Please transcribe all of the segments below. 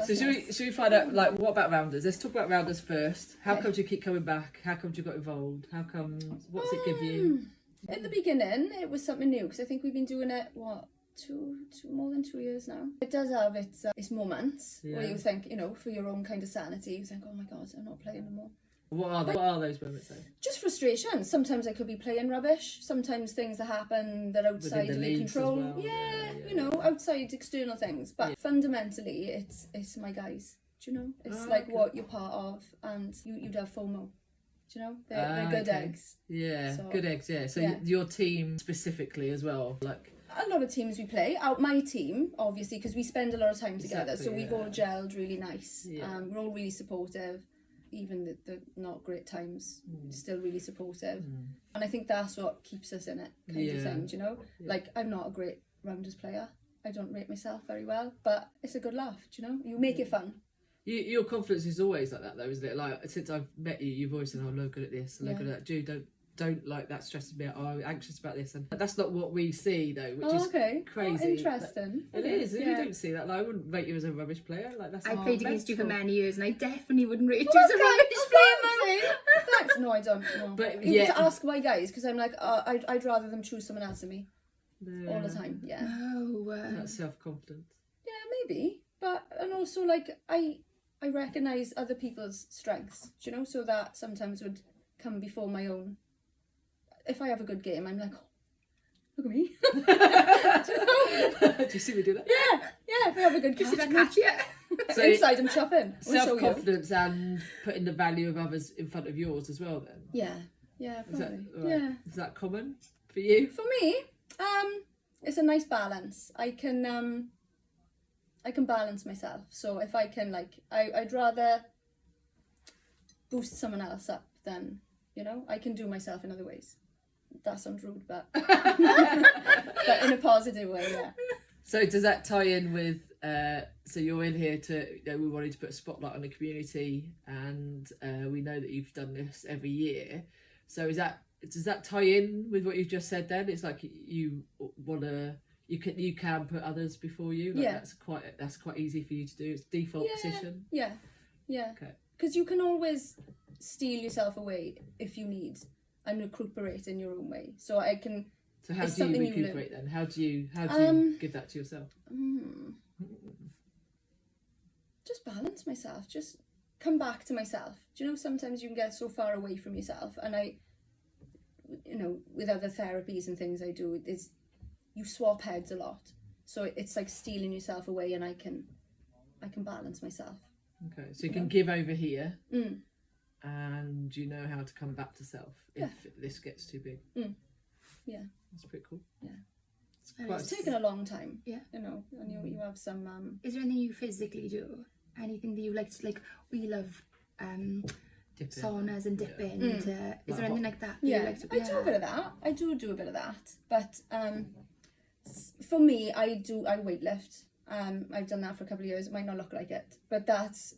So should we find out, like, what about Rounders? Let's talk about Rounders first. How come you keep coming back? How come you got involved? What's it give you? In the beginning, it was something new, because I think we've been doing it, more than 2 years now. It does have its moments where you think, you know, for your own kind of sanity, you think, oh my God, I'm not playing anymore. What are those moments then? Just frustration. Sometimes I could be playing rubbish. Sometimes things that happen that are outside of your control. Well. Yeah, you know, outside external things. But fundamentally, it's my guys. Do you know? It's what you're part of, and you'd have FOMO. Do you know? They're good eggs. Yeah, so, good eggs. Yeah. So your team specifically as well, like. A lot of teams we play. My team, obviously, because we spend a lot of time together. So we've all gelled really nice. Yeah. We're all really supportive. Even the not great times, still really supportive. And I think that's what keeps us in it, kind of thing, do you know? Yeah. Like, I'm not a great Rounders player. I don't rate myself very well, but it's a good laugh, do you know? You make it fun. Your confidence is always like that, though, isn't it? Like, since I've met you, you've always said, oh, I'm no good at this, I'm no good at that. Jude, don't like that, stresses me out, oh, I'm anxious about this. And that's not what we see, though, which is crazy. Oh, interesting. It is. You don't see that. Like, I wouldn't rate you as a rubbish player. Like, that's I played against you for many years, and I definitely wouldn't rate you as a rubbish player. Thanks. No, I don't. No. But you have to ask my guys, because I'm like, I'd rather them choose someone else than me all the time. Yeah. Oh, that's self-confidence. Yeah, maybe. But and also, like, I recognise other people's strengths. Do you know? So that sometimes would come before my own. If I have a good game, I'm like, oh, look at me. Do you see me do that? Yeah. If I have a good catch, So inside I'm chuffing. Self-confidence and putting the value of others in front of yours as well, then. Yeah, probably. Is that common for you? For me, it's a nice balance. I can balance myself. So if I can, like, I'd rather boost someone else up than, you know, I can do myself in other ways. That sounds rude, but but in a positive way, yeah. So does that tie in with so you're in here we wanted to put a spotlight on the community, and we know that you've done this every year. So does that tie in with what you've just said then? It's like you can put others before you. Like that's quite easy for you to do. It's default position. Yeah. Okay. Because you can always steal yourself away if you need, and recuperate in your own way. So I can. So how do you recuperate then? How do you give that to yourself? Just balance myself. Just come back to myself. Do you know, sometimes you can get so far away from yourself, and with other therapies and things I do, you swap heads a lot. So it's like stealing yourself away, and I can balance myself. Okay, so you can give over here. And you know how to come back to self if this gets too big. Yeah, that's pretty cool. Yeah, it's taken a long time. Yeah, you know, and you have some. Is there anything you physically do? Anything that you like? Like, we love saunas and dipping. Is there anything like that? Yeah, I do a bit of that. I do a bit of that. But for me, I weightlift. I've done that for a couple of years. It might not look like it, but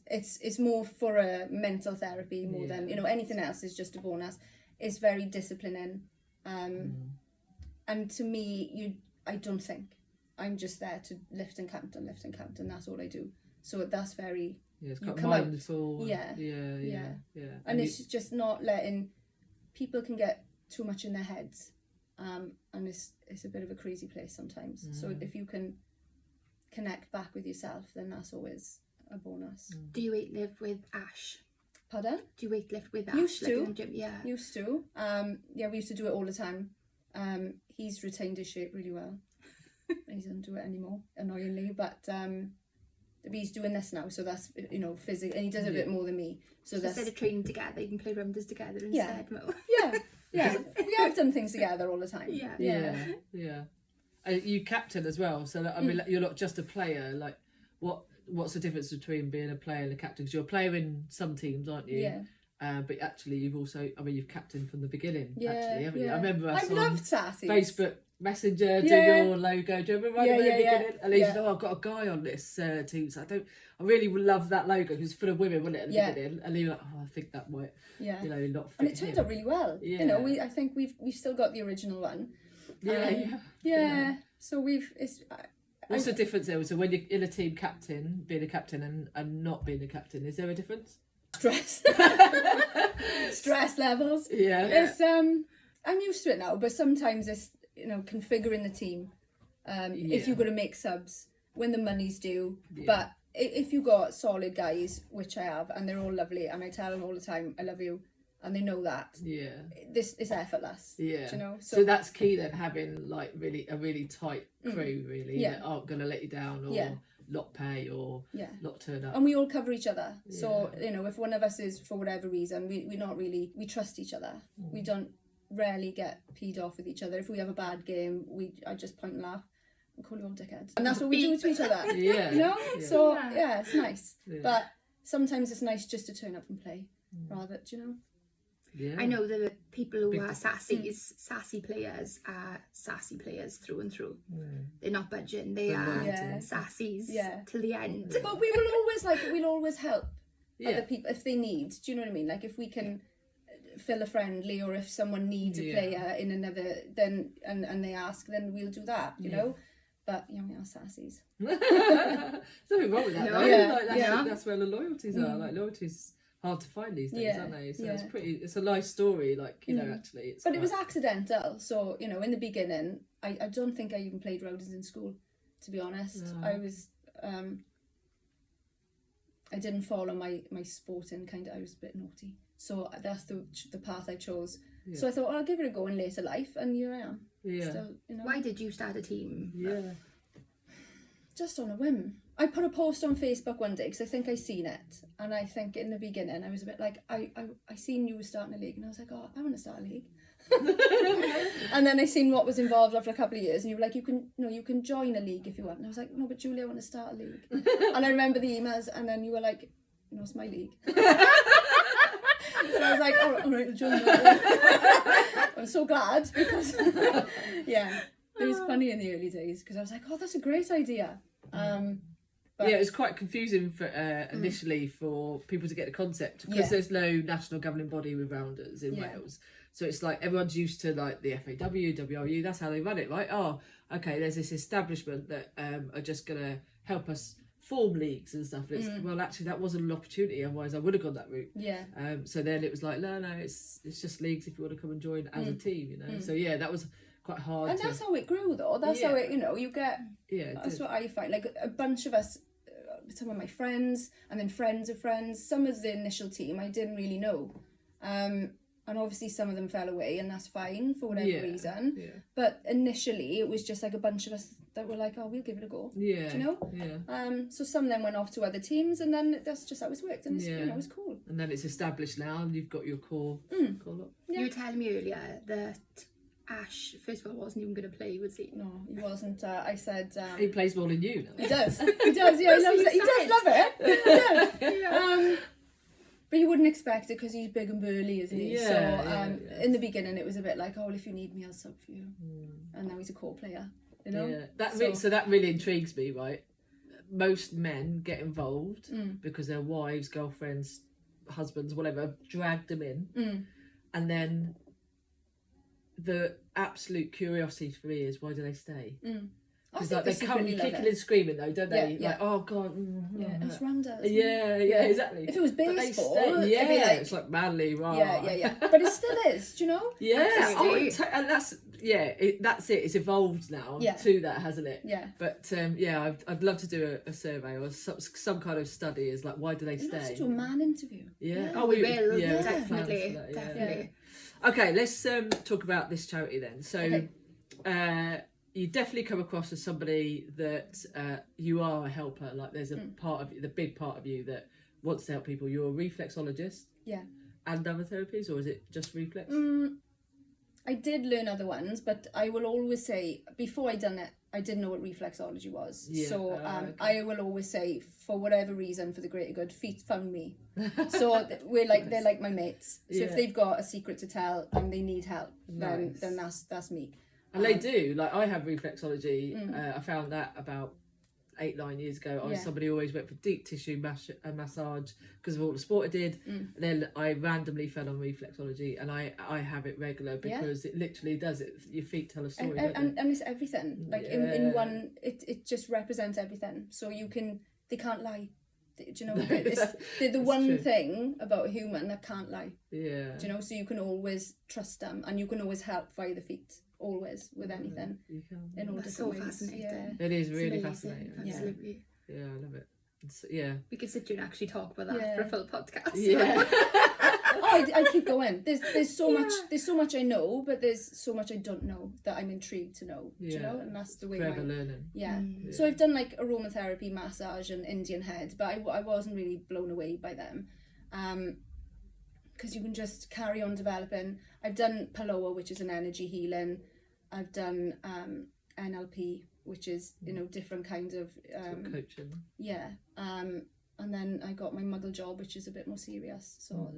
it's more for a mental therapy more than, you know, anything else is just a bonus. It's very disciplining, and to me, I don't think. I'm just there to lift and count, and that's all I do. So that's very it's quite mindful. Yeah. And it's just not letting people can get too much in their heads, and it's a bit of a crazy place sometimes. So if you can connect back with yourself, then that's always a bonus. Do you weightlift with Ash? Pardon? Do you weightlift with Ash? Used to. Like in the gym? Yeah. Used to. We used to do it all the time. He's retained his shape really well. He doesn't do it anymore, annoyingly, but he's doing this now, so that's, you know, physical, and he does a bit more than me. So that's, instead of training together, you can play Rounders together instead. Yeah. We have done things together all the time. Yeah. You captain as well, so that, I mean, you're not just a player. Like, what's the difference between being a player and a captain? Because you're a player in some teams, aren't you? Yeah. But actually, you've captained from the beginning. Actually, haven't you? I remember us on Sassy. Facebook Messenger do your logo. Do you remember right at the beginning? And he said, "Oh, I've got a guy on this team, so I really love that logo because it's full of women, wasn't it, at the beginning?" And he was like, "Oh, I think that might, not fit." And it turned out really well. Yeah. You know, I think we've still got the original one. Yeah. So What's the difference there? So when you're in a team captain, being a captain and not being a captain, is there a difference? Stress. Stress levels. Yeah. It's I'm used to it now, but sometimes it's, you know, configuring the team. If you're going to make subs when the money's due. Yeah. But if you got solid guys, which I have, and they're all lovely, and I tell them all the time, I love you, and they know that. Yeah. This is effortless. Yeah. You know. So that's key then, having like a really tight crew, really, that aren't going to let you down or not pay or not turn up. And we all cover each other. Yeah. So, you know, if one of us is for whatever reason, we trust each other. We don't rarely get peed off with each other. If we have a bad game, I just point and laugh and call you all dickheads. And that's what we do to each other. Yeah. You know? Yeah. So it's nice. Yeah. But sometimes it's nice just to turn up and play rather, do you know? Yeah. I know the people who are sassy players are sassy players through and through. They're not budging. They are sassies till the end. But we'll always help other people if they need. Do you know what I mean? Like if we can fill a friendly, or if someone needs a player in another, then and they ask, then we'll do that. You know. But we are sassies. There's nothing wrong with that. No? That's where the loyalties are. Like loyalties. Hard to find these days, aren't they? So it's a nice story, like, you know, actually. But it was accidental. So, you know, in the beginning, I don't think I even played Rounders in school, to be honest. No. I was, I didn't follow my sporting I was a bit naughty. So that's the path I chose. Yeah. So I thought, I'll give it a go in later life, and here I am. Yeah. Still, you know. Why did you start a team? Yeah. Just on a whim. I put a post on Facebook one day because I think I seen it, and I think in the beginning I was a bit like, I seen you were starting a league, and I was like, oh, I want to start a league. And then I seen what was involved after a couple of years, and you were like, you can join a league if you want, and I was like, no, but Julie, I want to start a league. And I remember the emails, and then you were like, no, it's my league. So I was like, all right, I'll join that. I'm so glad because it was funny in the early days because I was like, oh, that's a great idea. It was quite confusing for initially for people to get the concept because there's no national governing body with Rounders in Wales. So it's like everyone's used to like the FAW, WRU, that's how they run it, right? Oh, okay, there's this establishment that are just going to help us form leagues and stuff. It's, well, actually, that wasn't an opportunity, otherwise I would have gone that route. Yeah. So then it was like, no, it's just leagues if you want to come and join as a team, you know? So that was quite hard. And that's how it grew, though. That's how it, you know, you get... Yeah, that's what I find. Like, a bunch of us... some of my friends and then friends of friends, some of the initial team I didn't really know, and obviously some of them fell away, and that's fine for whatever reason, but initially it was just like a bunch of us that were like, oh, we'll give it a go. Do you know? So some of them went off to other teams, and then that's just how it's worked, and it's, you know, it's cool, and then it's established now and you've got your core lot. You were telling me earlier that Ash, first of all, wasn't even going to play, was he? No, he wasn't. I said... he plays more than you now. He does. He does, yeah. He loves it. He does love it. He does. But you wouldn't expect it because he's big and burly, isn't he? In the beginning, it was a bit like, oh, well, if you need me, I'll sub for you. And now he's a core player, you know? Yeah. So that really intrigues me, right? Most men get involved because their wives, girlfriends, husbands, whatever, dragged them in. And then... the absolute curiosity for me is, why do they stay? Because like they come kicking and screaming though, don't they? Like, oh god, it's Rounders. Yeah, exactly. If it was baseball, it's like manly, right? Yeah. But it still is, do you know? Yeah, and that's that's it. It's evolved now to that, hasn't it? Yeah. But I'd love to do a survey or some kind of study. Is like, why do they stay? Let's do a man interview. Yeah. Oh, we will. Yeah, definitely. Okay, let's talk about this charity then. So, you definitely come across as somebody that you are a helper. Like, there's a part of you, the big part of you that wants to help people. You're a reflexologist. Yeah. And other therapies, or is it just reflex? I did learn other ones, but I will always say, before I done it, I didn't know what reflexology was. Yeah. So I will always say, for whatever reason, for the greater good, feet found me. So they're like my mates. So if they've got a secret to tell and they need help, then that's me. And they do. Like, I have reflexology. I found that about 8-9 years ago, I was Yeah. somebody who always went for deep tissue massage because of all the sport I did. And then I randomly fell on reflexology, and I have it regular because it literally does it. Your feet tell a story, and it's everything. Like in one, it just represents everything. So they can't lie. Do you know? They're the one thing about a human that can't lie. Yeah. Do you know? So you can always trust them, and you can always help via the feet. Always with anything. You can. In all That's different so ways. fascinating. Yeah. It is really amazing. fascinating. Absolutely. Yeah, I love it. Yeah. We could sit here and actually talk about that for a full podcast. Yeah. I keep going. There's so much I know, but there's so much I don't know that I'm intrigued to know. Do you know? And that's the way forever learning. Yeah. So I've done like aromatherapy, massage, and Indian head, but I wasn't really blown away by them, because you can just carry on developing. I've done Paloa, which is an energy healing. I've done NLP, which is different kinds of coaching. Yeah. And then I got my muggle job, which is a bit more serious. So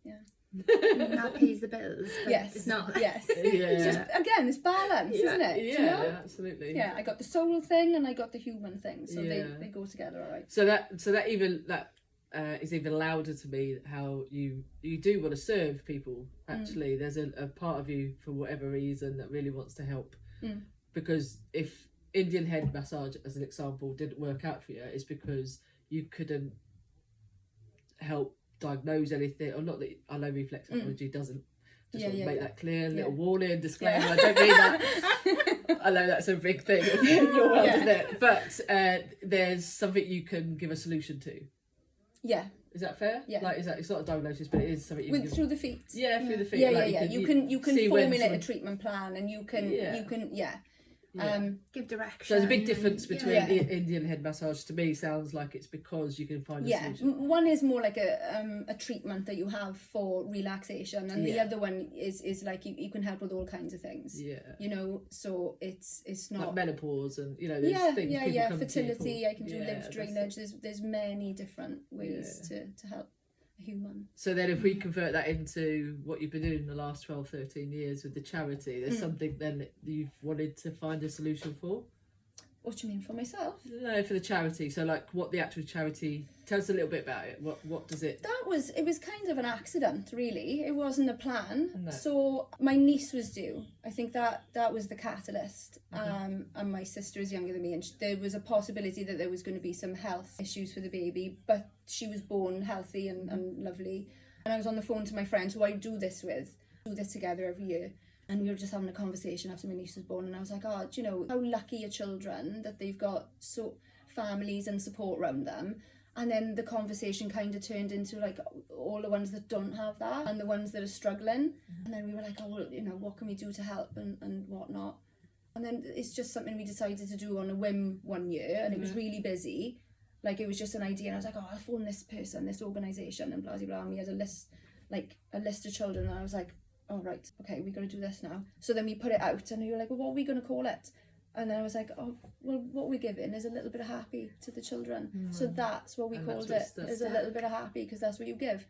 yeah. That pays the bills. But Yes. It's not. Yes. Yeah. It's just, again, it's balance, isn't it? Yeah, Do you know? absolutely. Yeah, I got the soul thing and I got the human thing, so they go together, all right. So that is even louder to me how you do want to serve people. Actually, there's a part of you, for whatever reason, that really wants to help. Because if Indian head massage, as an example, didn't work out for you, it's because you couldn't help diagnose anything, or not that I know reflexology doesn't. Just want to make that clear. Little warning, disclaimer. I don't mean that. I know that's a big thing in your world, isn't it? But there's something you can give a solution to. Yeah. Is that fair? Yeah. Like, it's not a diagnosis, but it is something you can give. Through the feet. Yeah, through the feet. Yeah, like, yeah. You can see when formulate someone- a treatment plan, and you can Give direction. So there's a big difference between Yeah. Indian head massage. To me, sounds like it's because you can find a solution. One is more like a treatment that you have for relaxation, and the other one is like you can help with all kinds of things. Yeah. So it's not Like menopause, and there's things people come fertility. to I can do lymph drainage. There's many different ways to help a human. So then if we convert that into what you've been doing the last 12-13 years with the charity, there's something then that you've wanted to find a solution for? What do you mean, for myself? No, for the charity. So like what the actual charity, tell us a little bit about it. What does it? It was kind of an accident, really. It wasn't a plan. No. So my niece was due. I think that was the catalyst. And my sister is younger than me, and there was a possibility that there was going to be some health issues for the baby, but she was born healthy and lovely. And I was on the phone to my friend who I do this together every year. And we were just having a conversation after my niece was born, and I was like, oh, do you know, how lucky are children that they've got families and support around them. And then the conversation kind of turned into like all the ones that don't have that and the ones that are struggling. And then we were like, oh, well, what can we do to help and whatnot. And then it's just something we decided to do on a whim one year, and it was really busy. Like, it was just an idea, and I was like, oh, I'll phone this person, this organisation, and blah, blah, blah. And we had a list of children, and I was like, oh, right, okay, we got to do this now. So then we put it out, and we were like, well, what are we going to call it? And then I was like, oh, well, what we're giving is a little bit of happy to the children. So that's what we called it, is a little bit of happy, because that's what you give.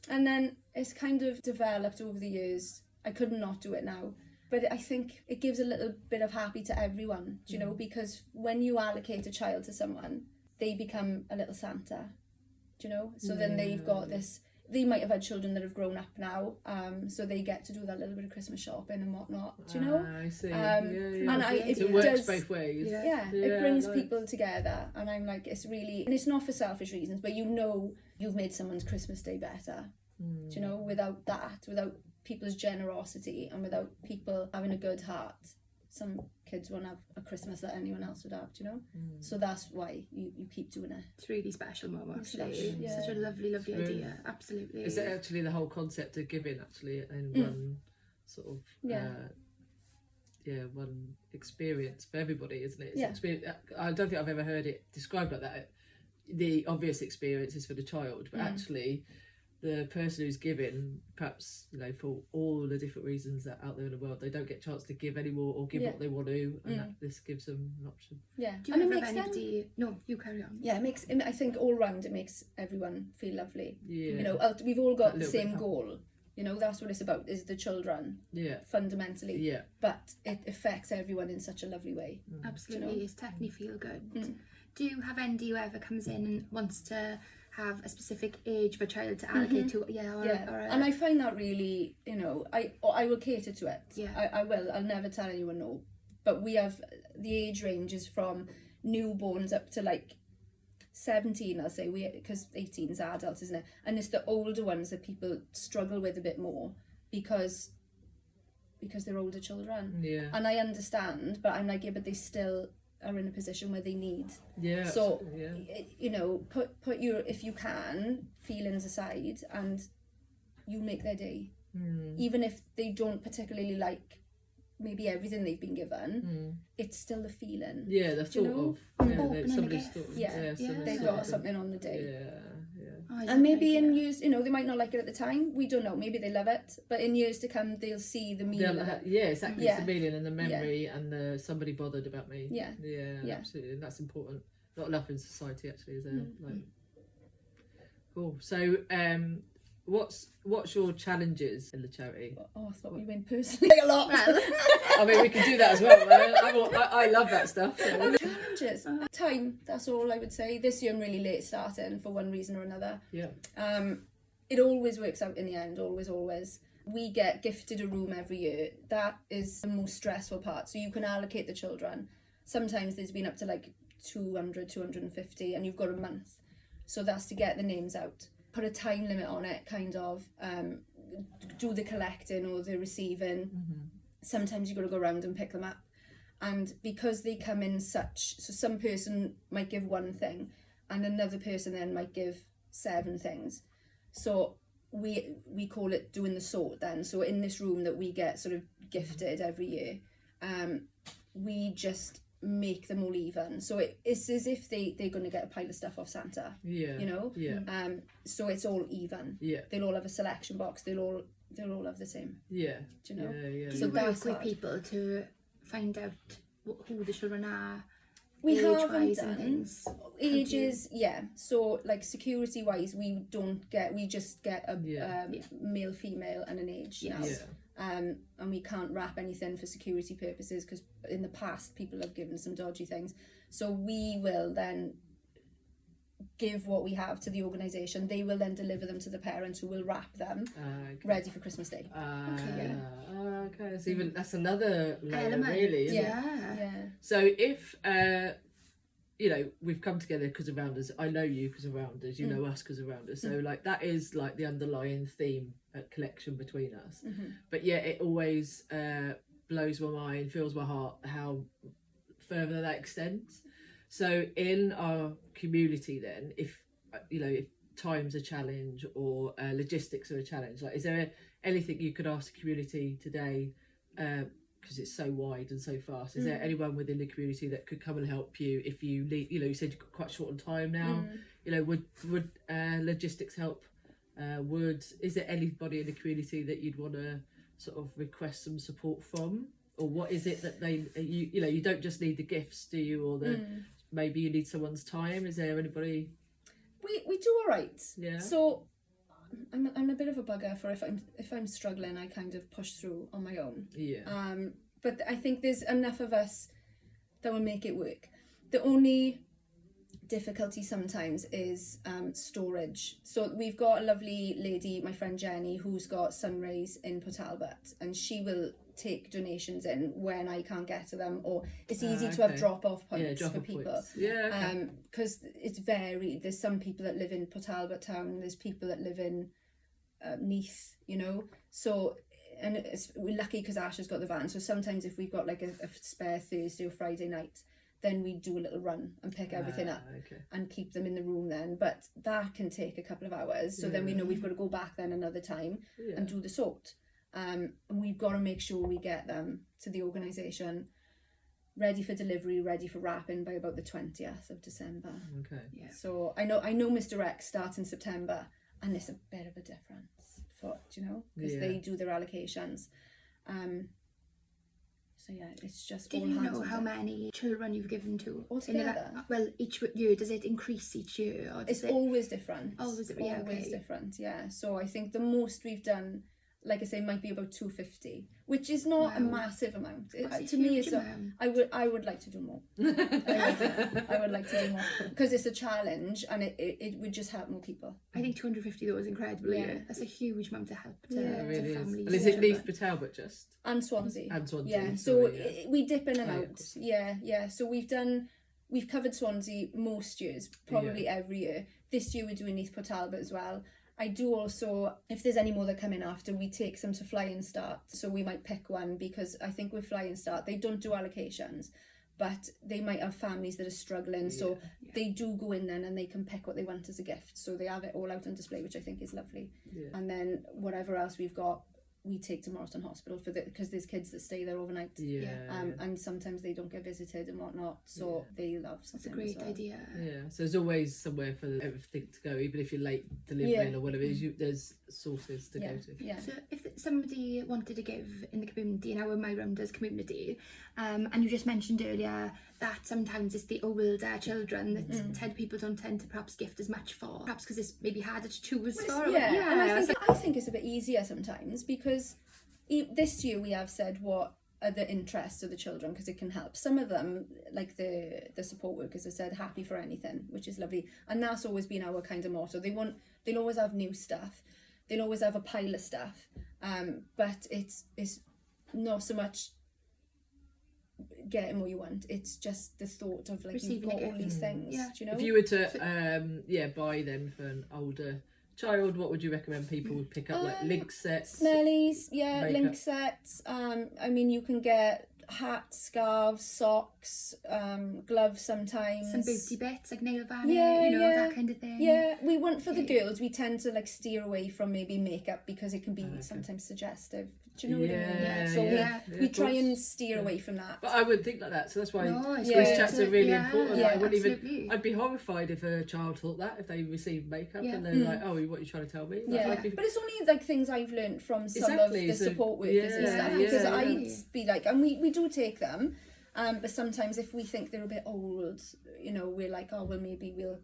And then it's kind of developed over the years. I could not do it now. But I think it gives a little bit of happy to everyone, do you know, because when you allocate a child to someone, they become a little Santa, do you know? So then they've got this... They might have had children that have grown up now, so they get to do that little bit of Christmas shopping and whatnot. Do you know? I see. And it works both ways. Yeah, it brings people together, and I'm like, it's really, and it's not for selfish reasons, but you've made someone's Christmas day better. Do you know? Without people's generosity and without people having a good heart, some kids won't have a Christmas that anyone else would have, do you know? So that's why you keep doing it. It's really special, Mum, actually. Yeah. Such a lovely idea. Absolutely. Is it actually the whole concept of giving, actually, in one sort of one experience for everybody, isn't it? It's I don't think I've ever heard it described like that. The obvious experience is for the child, but actually the person who's giving, perhaps, for all the different reasons that out there in the world, they don't get a chance to give anymore or give what they want to, and this gives them an option. Yeah. Do you ever have anybody... No, you carry on. Yeah, I think all round it makes everyone feel lovely. Yeah. You know, we've all got the same goal. You know, that's what it's about, is the children. Yeah. Fundamentally. Yeah. But it affects everyone in such a lovely way. Absolutely, You know? it's definitely feel good. Do you have anybody who ever comes in and wants to have a specific age of a child to allocate to? And I find that really, you know, I will cater to it. Yeah. I will. I'll never tell anyone no. But we have, the age range is from newborns up to like 17, I'll say, because 18 is adults, isn't it? And it's the older ones that people struggle with a bit more because they're older children. Yeah. And I understand, but I'm like, yeah, but they still are in a position where they need. Yeah. So, you know, put your, if you can, feelings aside, and you make their day. Even if they don't particularly like maybe everything they've been given, it's still the feeling. Yeah, the thought of somebody's thought. They've got something on the day. Yeah. And maybe in years, you know, they might not like it at the time. We don't know. Maybe they love it, but in years to come, they'll see the meaning. Exactly. It's the meaning and the memory and the somebody bothered about me. Yeah, absolutely. And that's important. Not enough in society, actually, is there? Like, cool. So, what's your challenges in the charity? Oh, I thought we went personally a lot. I mean, we can do that as well. I love that stuff. So. Challenges. Time. That's all I would say. This year I'm really late starting for one reason or another. Yeah. It always works out in the end. Always. We get gifted a room every year. That is the most stressful part. So you can allocate the children. Sometimes there's been up to like 200, 250, and you've got a month. So that's to get the names out. Put a time limit on it, kind of. Do the collecting or the receiving. Sometimes you've got to go around and pick them up. And because they come in so some person might give one thing and another person then might give 7 things. So we call it doing the sort then. So in this room that we get sort of gifted every year, we just make them all even. So it's as if they're going to get a pile of stuff off Santa. Yeah. You know? Yeah. So it's all even. Yeah. They'll all have a selection box. They'll all have the same. Yeah. Do you know? Yeah. So work with people to find out who the children are. We haven't age-wise done and things. ages, so like security wise we just get a male, female and an age now. And we can't wrap anything for security purposes because in the past people have given some dodgy things, so we will then give what we have to the organisation. They will then deliver them to the parents who will wrap them ready for Christmas Day. Okay, so even that's another layer, really, isn't it? So if you know, we've come together because of Rounders. I know you because of Rounders. You know us because of Rounders. So like that is like the underlying theme collection between us. But yeah, it always blows my mind, fills my heart how further that extends. So in our community then, if you know, if time's a challenge or logistics are a challenge, like is there anything you could ask the community today, because it's so wide and so fast, is there anyone within the community that could come and help you if you need, you know, you said you've got quite short on time now, you know, would logistics help? Is there anybody in the community that you'd want to sort of request some support from, or what is it that they you know, you don't just need the gifts, do you, or the maybe you need someone's time? Is there anybody? We do all right. Yeah. So I'm a bit of a bugger for if I'm struggling, I kind of push through on my own. Yeah. But I think there's enough of us that will make it work. The only difficulty sometimes is storage. So we've got a lovely lady, my friend Jenny, who's got Sunrays in Port Talbot, and she will take donations in when I can't get to them, or it's easy to have drop-off points for people. Points. Yeah, okay. Because it's varied. There's some people that live in Port Talbot town, there's people that live in Neath, you know. So, and we're lucky because Ash has got the van, so sometimes if we've got like a spare Thursday or Friday night, then we do a little run and pick everything up and keep them in the room then. But that can take a couple of hours, so then we know we've got to go back then another time and do the sort. And we've got to make sure we get them to the organisation ready for delivery, ready for wrapping by about the 20th of December. Okay. Yeah. So I know Mr. X starts in September, and it's a bit of a difference do you know, because they do their allocations. So yeah, it's just. Did you know how many children you've given to altogether? Well, each year, does it increase each year? Or it's always different. Always different. Yeah. So I think the most we've done like I say, might be about 250, which is not a massive amount. That's to a me, huge it's amount. I would like to do more. I would like to do more because it's a challenge and it would just help more people. I think 250 though is incredible. Yeah. That's a huge amount of help to, It really to is. families. And is it Leith Talbot just? And Swansea. And Swansea. Yeah, so sorry, we dip in and Oh, out. Yeah. So we've covered Swansea most years, probably every year. This year we're doing Leith Talbot as well. I do also, if there's any more that come in after, we take some to Flying Start. So we might pick one because I think with Flying Start, they don't do allocations, but they might have families that are struggling. So they do go in then and they can pick what they want as a gift. So they have it all out on display, which I think is lovely. Yeah. And then whatever else we've got, we take to Morriston Hospital because there's kids that stay there overnight. And sometimes they don't get visited and whatnot, so they love something. That's a great idea. Yeah, so there's always somewhere for everything to go, even if you're late delivering or whatever it is, there's sources to go to. Yeah. So if somebody wanted to give in the community, in our MyRounders community, and you just mentioned earlier that sometimes it's the older children that people don't tend to perhaps gift as much for, perhaps because it's maybe harder to choose for. And I think it's a bit easier sometimes because this year we have said what are the interests of the children because it can help. Some of them, like the support workers, have said happy for anything, which is lovely, and that's always been our kind of motto. They'll always have new stuff, they'll always have a pile of stuff, but it's not so much getting what you want, it's just the thought of like receiving you've got all these things. Do you know, if you were to buy them for an older child, what would you recommend people would pick up? Like link sets, smellies, makeup. link sets. I mean, you can get hats, scarves, socks, gloves sometimes. Some booty bits like nail varnish, that kind of thing. Yeah, we want for the girls. We tend to like steer away from maybe makeup because it can be sometimes suggestive. Do you know what I mean? Yeah. So we try and steer away from that. But I wouldn't think like that, so that's why these chats are are really important. Yeah, I wouldn't I'd be horrified if a child thought that, if they received makeup and they're like, oh, what are you trying to tell me? Like, but it's only like things I've learned from some of the support workers and stuff, because I'd be like, and we do take them, but sometimes if we think they're a bit old, we're like, oh well, maybe we'll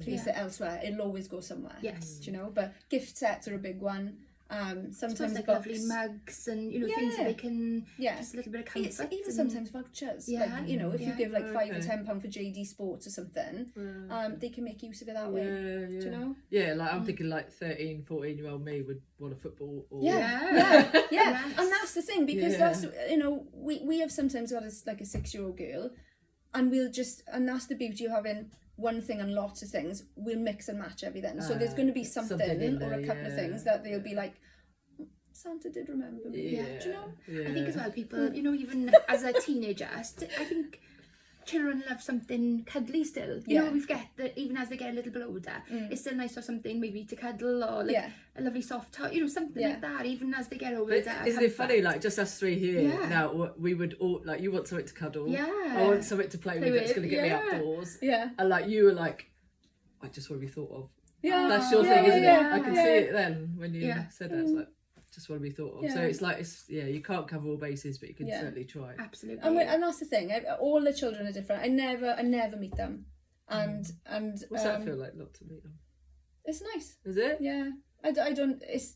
place it elsewhere. It'll always go somewhere. Yes. Do you know? But gift sets are a big one. Sometimes like books. lovely mugs and things that they can just a little bit of comfort. It's even sometimes vouchers. Like, if you give like £5 or £10 for JD Sports or something, they can make use of it that way. Do you know? Yeah, like I'm thinking like 13, 14-year-old me would want a football. Or... Yeah. And that's the thing, because that's we have sometimes got a 6-year-old girl, and and that's the beauty of having one thing and lots of things. We'll mix and match everything, so there's going to be something or a couple of things that they'll be like, Santa did remember me. Do you know? I think as well, people, even as a teenager, I think children love something cuddly still. You know, we forget that even as they get a little bit older, it's still nice for something maybe to cuddle or like a lovely soft toy, something like that, even as they get older. Isn't it funny, like just us three here now, we would all, like, you want something to cuddle, I want something to play with that's going to get me outdoors, and like you were like, I just want to be thought of. That's your thing, isn't it? I can see it then when you said that. It's like, just want to be thought of. So it's like, you can't cover all bases, but you can certainly try. Absolutely. And that's the thing, all the children are different. I never meet them, and what's that feel like, not to meet them? It's nice. Is it? Yeah. I don't. It's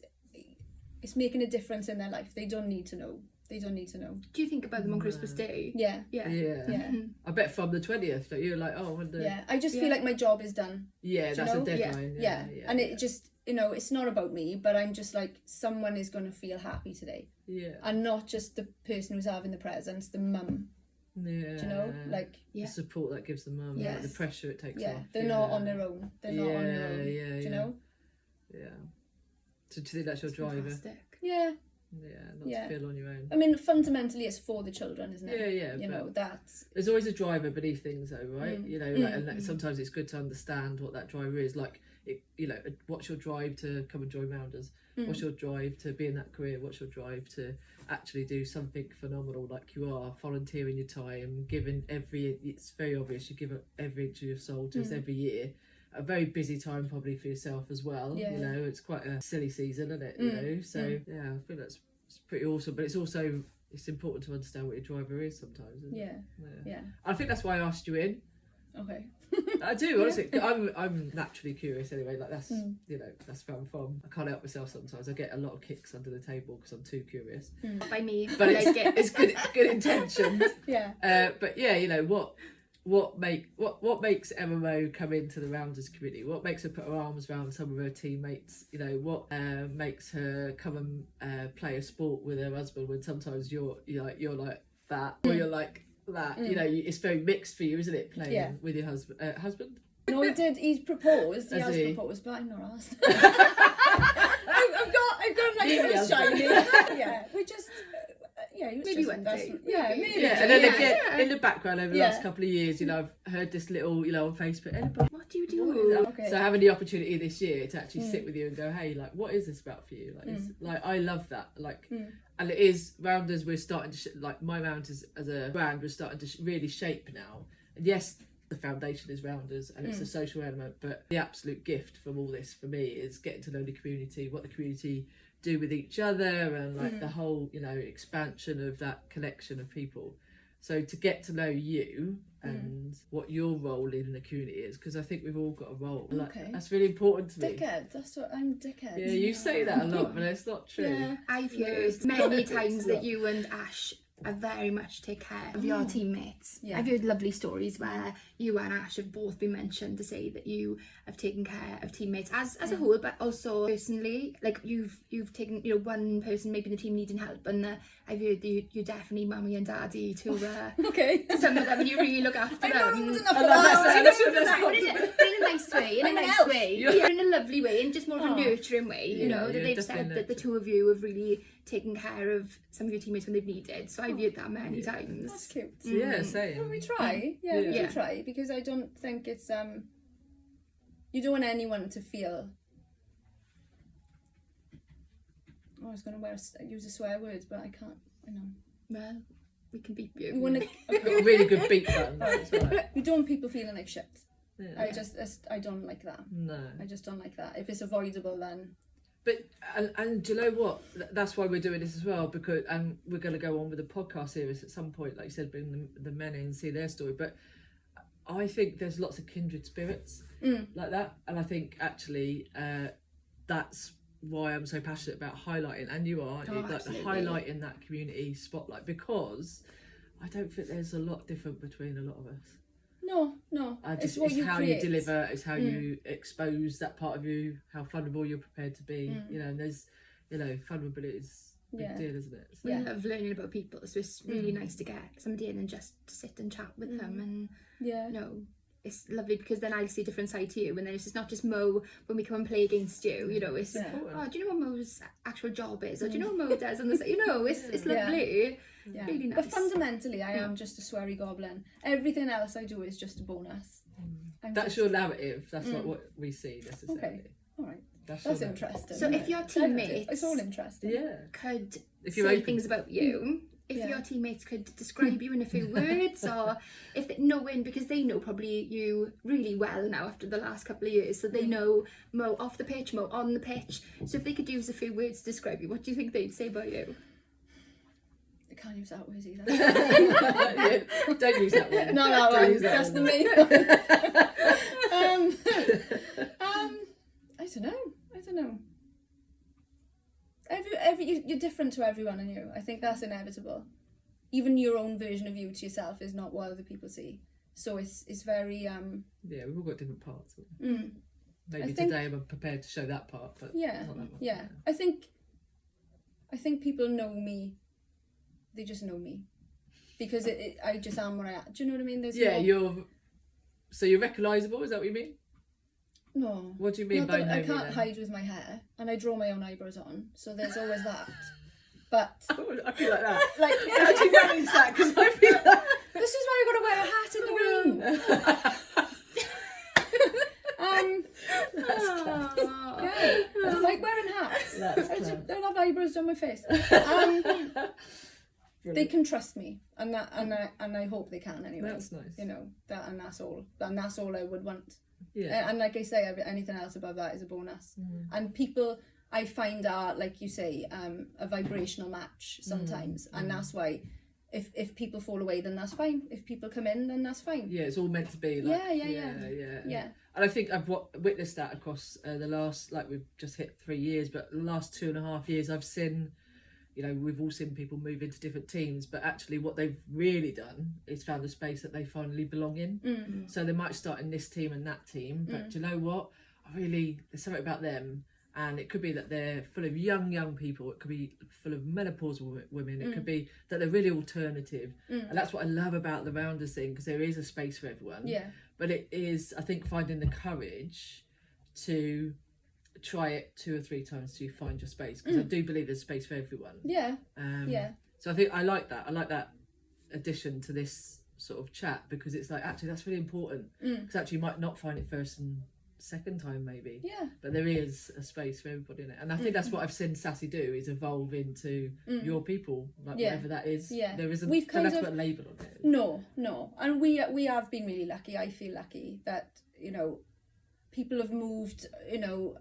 making a difference in their life. They don't need to know. Do you think about them on Christmas Day? Yeah. I bet from the 20th that you're like, oh, I just feel like my job is done. Yeah, that's a deadline. Yeah. And it just, it's not about me, but I'm just like, someone is going to feel happy today. Yeah. And not just the person who's having the presents, the mum. Yeah. Do you know? Like, the support that gives the mum, like the pressure it takes off. They're not on their own. They're not on their own. Do you know? Yeah. So do you think that's your driver? Fantastic. Yeah. Yeah, not to feel on your own. I mean, fundamentally, it's for the children, isn't it? Yeah. That's... There's always a driver beneath things, though, right? And sometimes it's good to understand what that driver is. Like, what's your drive to come and join Rounders? What's your drive to be in that career? What's your drive to actually do something phenomenal like you are, volunteering your time, giving it's very obvious, you give every inch of your soul to us every year. A very busy time probably for yourself as well. It's quite a silly season, isn't it? So I think it's pretty awesome, but it's important to understand what your driver is sometimes, isn't it? I think that's why I asked you in. Okay. I do, honestly. I'm naturally curious anyway. Like that's that's where I'm from. I can't help myself sometimes. I get a lot of kicks under the table because I'm too curious. By me, but it's good intentions. Yeah. But yeah, what makes MMO come into the Rounders community? What makes her put her arms around some of her teammates? What makes her come and play a sport with her husband when sometimes you're like that or you're like that? It's very mixed for you, isn't it? Playing with your husband. No, he did. He's proposed. He has proposed, but I'm not asked. I've got a nice little shiny. Yeah, we just. Maybe one day. Yeah, maybe. Yeah, and then again, in the background over the last couple of years, I've heard this little, on Facebook. What do you do? Okay. So having the opportunity this year to actually sit with you and go, hey, like, what is this about for you? Like, it's, like I love that. Like, and it is Rounders. We're starting to like MyRounders as a brand. We're starting to really shape now. And yes, the foundation is Rounders, and it's a social element. But the absolute gift from all this for me is getting to know the community, what the community do with each other, and like the whole expansion of that collection of people. So to get to know you and what your role in the community is, because I think we've all got a role. Like, that's really important to me. Dickhead. That's what I'm. Dickhead. Yeah, you say that a lot, but it's not true. Yeah, I've heard many times that you and Ash are very much take care of your teammates. Yeah. I've heard lovely stories where you and Ash have both been mentioned to say that you have taken care of teammates as a whole, but also personally, like you've taken one person maybe in the team needing help, and I've heard that you're definitely mummy and daddy to okay. to some of them, and you really look after them. I'm not old enough for that. But in a nice way, in a lovely way, in just more of a nurturing way. That they've said that the two of you have really taken care of some of your teammates when they've needed. So I've heard that many times. That's cute. Yeah, same. Well, we try. Yeah, we do try, because I don't think it's you don't want anyone to feel. I was going to use a swear word, but I can't. I know. Well, we can beep you. We want to. A really good beat button. We don't want people feeling like shit. Yeah. I don't like that. No. I just don't like that. If it's avoidable, then. But and do you know what? That's why we're doing this as well, because we're going to go on with the podcast series at some point, like you said, bring the men in and see their story. But I think there's lots of kindred spirits like that, and I think actually that's why I'm so passionate about highlighting, and you are highlighting that community spotlight, because I don't think there's a lot different between a lot of us. No. It's how you deliver, it's how you expose that part of you, how vulnerable you're prepared to be. And there's, vulnerability is a big deal, isn't it? So. We love learning about people, so it's really nice to get somebody in and just sit and chat with them. And it's lovely, because then I'll see a different side to you, and then it's not just Mo when we come and play against you. It's oh, do you know what Mo's actual job is, or do you know what Mo does on the side? It's lovely. Yeah. Really nice. But fundamentally, I am just a sweary goblin. Everything else I do is just a bonus. That's your narrative. That's not what we see necessarily. Okay, all right. That's interesting. So if your teammates, it's all interesting. Could say things about you. If your teammates could describe you in a few words, or if they knowing, because they know probably you really well now after the last couple of years, so they know Mo off the pitch, Mo on the pitch. So if they could use a few words to describe you, what do you think they'd say about you? I can't use that word either. Don't use that word. No, that one. That's the main I don't know. You're different to everyone, and I think that's inevitable. Even your own version of you to yourself is not what other people see. So it's very yeah, we've all got different parts. Maybe today I'm prepared to show that part, but not that one. Yeah. I think people know me. They just know me, because I just am what I am. Do you know what I mean? You're recognisable. Is that what you mean? No. What do you mean by knowing? I can't hide with my hair, and I draw my own eyebrows on, so there's always that. But I feel like that. Like actually manage that, because I feel like this is why I got to wear a hat in the rain. I like wearing hats. I don't have eyebrows on my face. They can trust me, and I hope they can anyway. That's nice. That's all. And that's all I would want. Yeah. And like I say, anything else above that is a bonus. And people, I find, are, like you say, a vibrational match sometimes, and that's why if people fall away, then that's fine. If people come in, then that's fine. Yeah, it's all meant to be. Like, yeah. And I think I've witnessed that across the last, like we've just hit 3 years, but the last 2.5 years, I've seen, you know, we've all seen people move into different teams, but actually what they've really done is found a space that they finally belong in. So they might start in this team and that team, but do you know what? There's something about them. And it could be that they're full of young people. It could be full of menopausal women. It could be that they're really alternative. And that's what I love about the Rounders thing, because there is a space for everyone. Yeah. But it is, I think, finding the courage to try it 2 or 3 times till you find your space. Because I do believe there's space for everyone. Yeah. So I think I like that. I like that addition to this sort of chat, because it's like, actually, that's really important. Because actually you might not find it first and second time maybe, but there is a space for everybody in it, and I think that's what I've seen Sassy do, is evolve into your people, like whatever that is. There isn't, we've kind of put a label on it. No, and we have been really lucky. I feel lucky that, you know, people have moved, you know,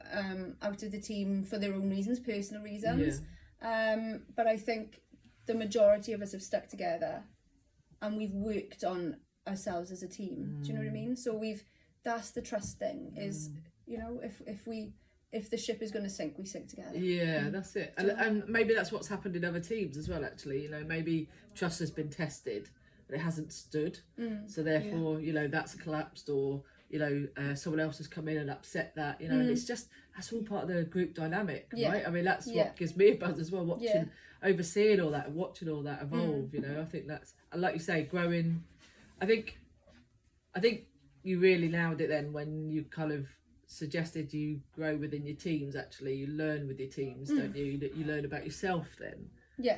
out of the team for their own reasons, personal reasons, but I think the majority of us have stuck together and we've worked on ourselves as a team. Do you know what I mean? So that's the trust thing, is, you know, if the ship is going to sink, we sink together. That's it. And maybe that's what's happened in other teams as well, actually. You know, maybe trust has been tested but it hasn't stood, so therefore you know, that's collapsed, or you know, someone else has come in and upset that, you know, and it's just, that's all part of the group dynamic, right? I mean, that's what gives me a buzz as well, watching, overseeing all that and watching all that evolve. You know, I think that's, like you say, growing. I think you really nailed it then when you kind of suggested you grow within your teams. Actually, you learn with your teams, don't you? That you learn about yourself then,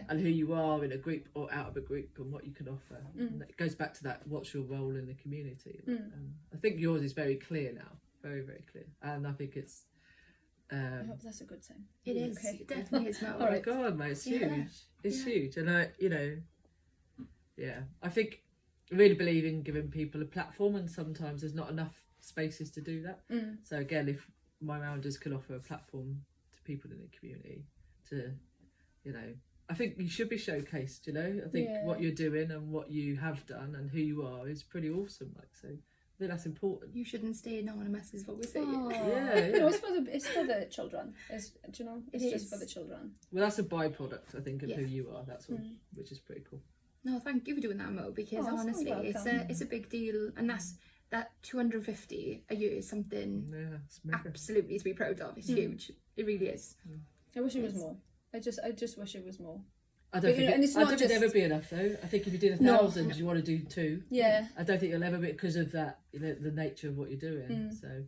and who you are in a group or out of a group, and what you can offer. And it goes back to that, what's your role in the community? I think yours is very clear now, very, very clear, and I think it's I hope that's a good thing. It is, it definitely is. Oh my god, mate, it's huge. It's huge. And I, you know, I think I really believe in giving people a platform, and sometimes there's not enough spaces to do that. So again, if MyRounders can offer a platform to people in the community to, you know, I think you should be showcased, you know. I think what you're doing and what you have done and who you are is pretty awesome, like, so I think that's important. You shouldn't stay anonymous is what we're saying. No, it's for the children. Do you know, it's just for the children. Well, that's a byproduct, I think, of who you are, that's all, which is pretty cool. No, thank you for doing that, Mo, because honestly, it's a big deal, and that 250 a year is something absolutely to be proud of. It's huge. It really is. I wish it was more. I just wish it was more. I don't think it'd ever be enough though. I think if you did 1,000, you want to do 2. Yeah. I don't think you'll ever be, because of that, you know, the nature of what you're doing. So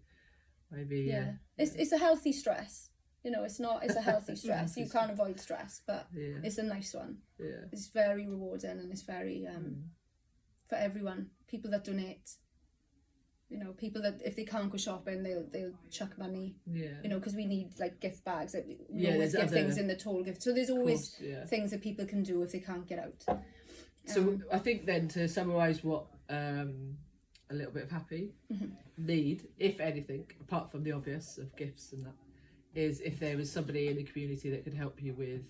maybe it's a healthy stress. You know, it's a healthy stress. You can't avoid stress, but it's a nice one. Yeah. It's very rewarding, and it's very for everyone. People that donate, you know, people that if they can't go shopping, they'll chuck money. You know, because we need like gift bags. Like, we always give things in the toll gift. So there's always things that people can do if they can't get out. So I think then, to summarise what a little bit of happy need, if anything, apart from the obvious of gifts and that, is if there was somebody in the community that could help you with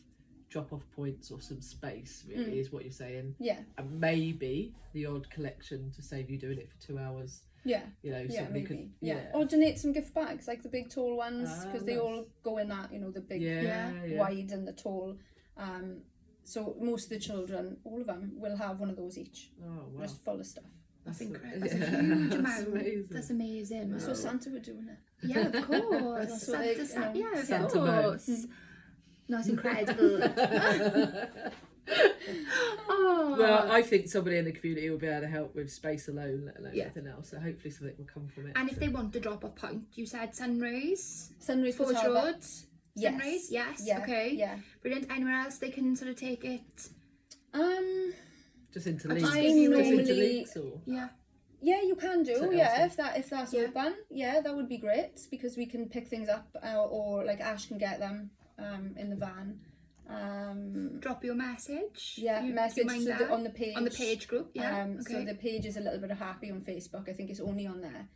drop-off points or some space, really, is what you're saying. And maybe the odd collection to save you doing it for 2 hours. You know, maybe. Or donate some gift bags, like the big tall ones, because they all go in that, you know, the big wide and the tall. So most of the children, all of them, will have one of those each. Just full of stuff. That's incredible. That's a huge amount. That's amazing. So Santa would doing it. Yeah, of course. Santa, of course. No, it's incredible. Well, I think somebody in the community will be able to help with space alone, let alone anything else. So hopefully something will come from it. And if they want to drop off point, you said Sunrise Forge Road. Sunrise, yes. Okay. Brilliant. Anywhere else they can sort of take it? Just into leagues. Or? Yeah, you can do. If that's open, that would be great, because we can pick things up, or like Ash can get them in the van. Drop your message. Message on the page group. So the page is a little bit of happy on Facebook. I think it's only on there.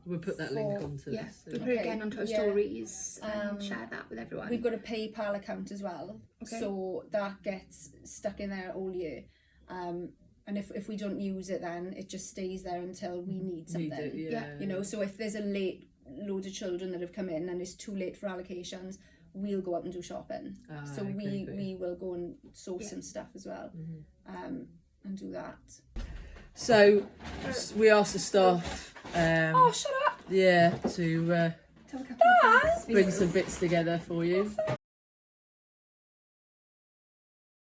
We'll put that link onto yeah, this. we'll put it again onto our stories and share that with everyone. We've got a PayPal account as well, Okay. so that gets stuck in there all year. And if we don't use it, then it just stays there until we need something. Need it, yeah. You know, so if there's a late load of children that have come in and it's too late for allocations, we'll go out and do shopping. So we will go and source some stuff as well, and do that. So we asked the staff, Oh, shut up! yeah, to Tell a couple of things. bring some bits together for you.